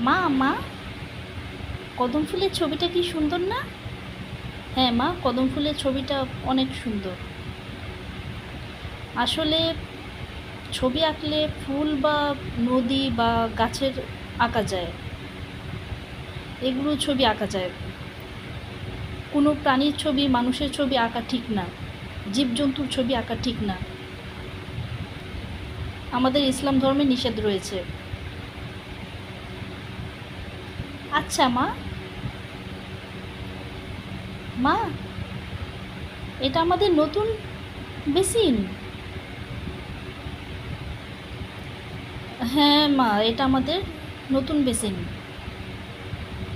মা মা কদম ফুলের ছবিটা কি সুন্দর না? হ্যাঁ মা, কদম ফুলের ছবিটা অনেক সুন্দর। আসলে ছবি আঁকলে ফুল বা নদী বা গাছের আঁকা যায়, এগুলো ছবি আঁকা যায়। কোনো প্রাণীর ছবি, মানুষের ছবি আঁকা ঠিক না, জীবজন্তুর ছবি আঁকা ঠিক না, আমাদের ইসলাম ধর্মে নিষেধ রয়েছে। আচ্ছা মা, মা এটা আমাদের নতুন বেসিন। হ্যাঁ মা, এটা আমাদের নতুন বেসিন,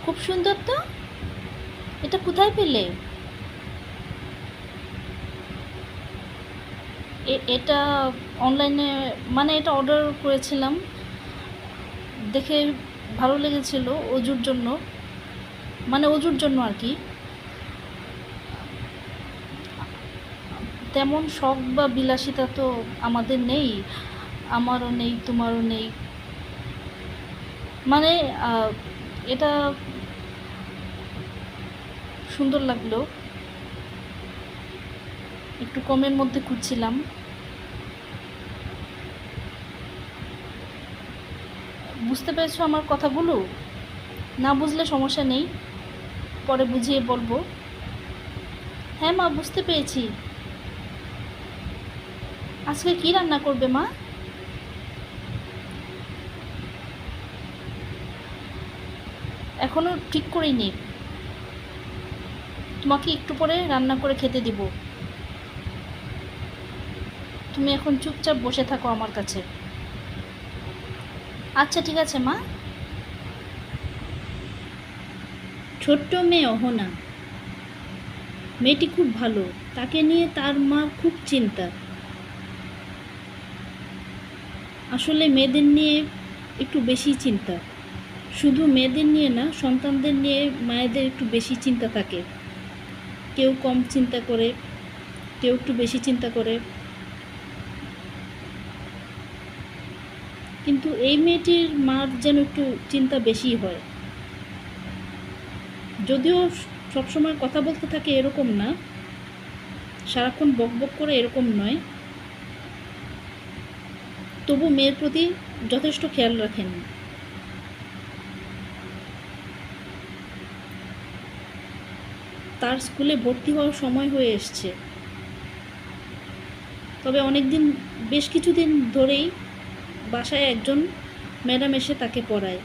খুব সুন্দর তো। এটা কোথায় পেলে? এটা অনলাইনে, মানে এটা অর্ডার করেছিলাম, দেখে ভালো লেগেছিল অজুর জন্য, মানে অজুর জন্য আর কি। তেমন শখ বা বিলাসিতা তো আমাদের নেই, আমারও নেই, তোমারও নেই। মানে এটা সুন্দর লাগলো, একটু কমের মধ্যে খুঁজছিলাম। বুঝতে পেরেছো আমার কথাগুলো? না বুঝলে সমস্যা নেই, পরে বুঝিয়ে বলবো। হ্যাঁ মা, বুঝতে পেরেছি। আজকে কি রান্না করবে মা? এখনো ঠিক করিনি, তোমাকে একটু পরে রান্না করে খেতে দিব। তুমি এখন চুপচাপ বসে থাকো আমার কাছে। আচ্ছা ঠিক আছে মা। ছোট্ট মেয়ে অহনা, মেয়েটি খুব ভালো, তাকে নিয়ে তার মার খুব চিন্তা। আসলে মেয়েদের নিয়ে একটু বেশি চিন্তা, শুধু মেয়েদের নিয়ে না, সন্তানদের নিয়ে মায়েদের একটু বেশি চিন্তা থাকে। কেউ কম চিন্তা করে, কেউ একটু বেশি চিন্তা করে। কিন্তু এই মেয়েটির মার যেন একটু চিন্তা বেশি হয়। যদিও সবসময় কথা বলতে থাকে এরকম না, সারাক্ষণ বকবক করে এরকম নয়, তবু মেয়ের প্রতি যথেষ্ট খেয়াল রাখেন। তার স্কুলে ভর্তি হওয়ার সময় হয়ে এসছে, তবে বেশ কিছুদিন ধরেই বাসায় একজন ম্যাডাম এসে তাকে পড়ায়।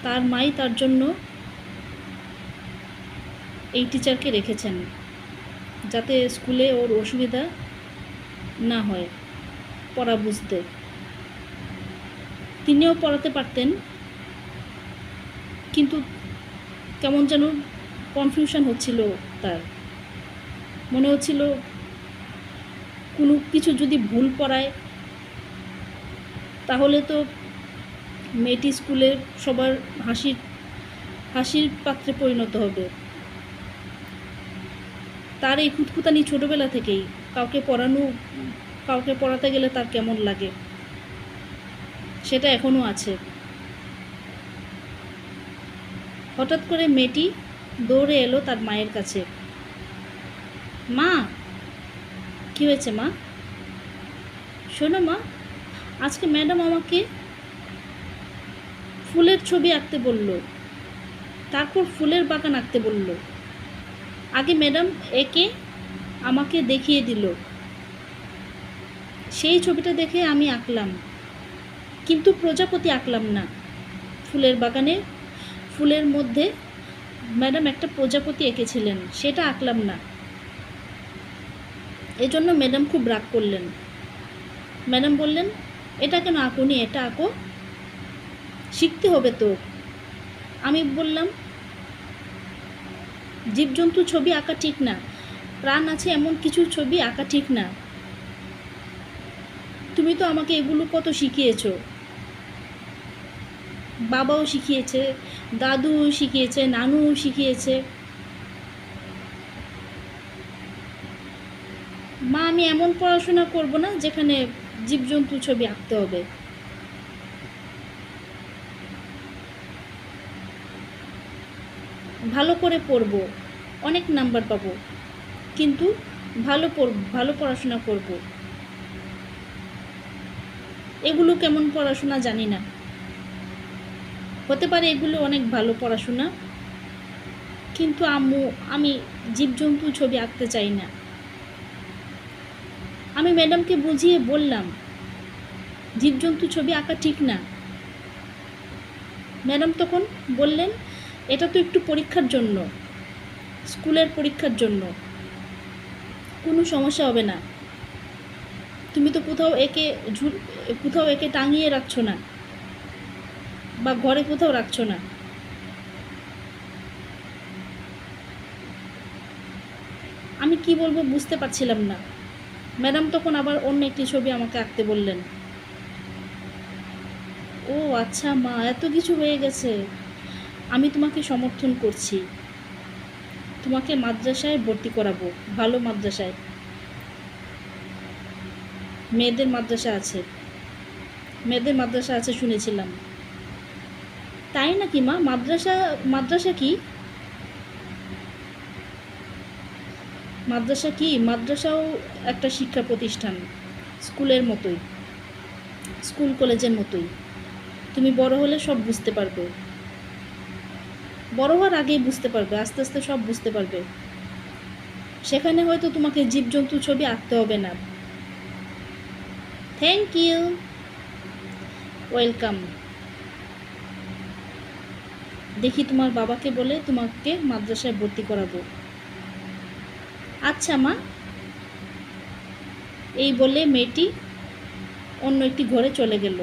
তার মাই তার জন্য এই টিচারকে রেখেছেন, যাতে স্কুলে ওর অসুবিধা না হয় পড়া বুঝতে। তিনিও পড়াতে পারতেন, কিন্তু কেমন যেন কনফিউশন হচ্ছিল তার। মনে হচ্ছিল কোনো কিছু যদি ভুল পড়ায় তাহলে তো মেয়েটি স্কুলের সবার হাসির পাত্রে পরিণত হবে। তার এই খুঁতখুঁতানি ছোটোবেলা থেকেই, কাউকে পড়াতে গেলে তার কেমন লাগে সেটা এখনও আছে। হঠাৎ করে মেয়েটি দৌড়ে এলো তার মায়ের কাছে। মা, কী হয়েছে মা? শোনো মা, আজকে ম্যাডাম আমাকে ফুলের ছবি আঁকতে বলল, তারপর ফুলের বাগান আঁকতে বলল। আগে ম্যাডাম একে আমাকে দেখিয়ে দিল, সেই ছবিটা দেখে আমি আঁকলাম, কিন্তু প্রজাপতি আঁকলাম না। ফুলের বাগানে ফুলের মধ্যে ম্যাডাম একটা প্রজাপতি এঁকেছিলেন, সেটা আঁকলাম না। এজন্য ম্যাডাম খুব রাগ করলেন। ম্যাডাম বললেন, এটা কেন আঁকুনি, এটা আঁকো, শিখতে হবে তো। আমি বললাম, জীবজন্তু ছবি আঁকা ঠিক না, প্রাণ আছে এমন কিছু ছবি আঁকা ঠিক না। তুমি তো আমাকে এগুলো কত শিখিয়েছো, বাবাও শিখিয়েছে, দাদুও শিখিয়েছে, নানুও শিখিয়েছে। মা, আমি এমন পড়াশোনা করব না যেখানে জীবজন্তু ছবি আঁকতে হবে। ভালো করে পড়বো, অনেক নাম্বার পাবো, কিন্তু ভালো পড়াশোনা করব। এগুলো কেমন পড়াশোনা জানি না, হতে পারে এগুলো অনেক ভালো পড়াশোনা, কিন্তু আম্মু, আমি জীবজন্তু ছবি আঁকতে চাই না। আমি ম্যাডামকে বুঝিয়ে বললাম জীবজন্তু ছবি আঁকা ঠিক না। ম্যাডাম তখন বললেন, এটা তো একটু পরীক্ষার জন্য, স্কুলের পরীক্ষার জন্য, কোনো সমস্যা হবে না। তুমি তো কোথাও একে টাঙিয়ে রাখছো না বা ঘরে কোথাও রাখছো না। আমি কি বলবো বুঝতে পারছিলাম না। ম্যাডাম তখন আবার অন্য একটি ছবি আমাকে আঁকতে বললেন। ও আচ্ছা মা, এত কিছু হয়ে গেছে। আমি তোমাকে সমর্থন করছি, তোমাকে মাদ্রাসায় ভর্তি করাবো, ভালো মাদ্রাসায়, মেয়েদের মাদ্রাসা আছে শুনেছিলাম। তাই নাকি মা? মাদ্রাসা কি? মাদ্রাসাও একটা শিক্ষা প্রতিষ্ঠান, স্কুলের মতোই, স্কুল কলেজের মতোই। তুমি বড় হলে সব বুঝতে পারবে, বড় হওয়ার আগেই বুঝতে পারবে, আস্তে আস্তে সব বুঝতে পারবে। সেখানে হয়তো তোমাকে জীবজন্তু ছবি আঁকতে হবে না। Thank you, welcome. দেখি তোমার বাবাকে বলে তোমাকে মাদ্রাসায় ভর্তি করাবো। আচ্ছা মা। এই বলে মেয়েটি অন্য একটি ঘরে চলে গেল।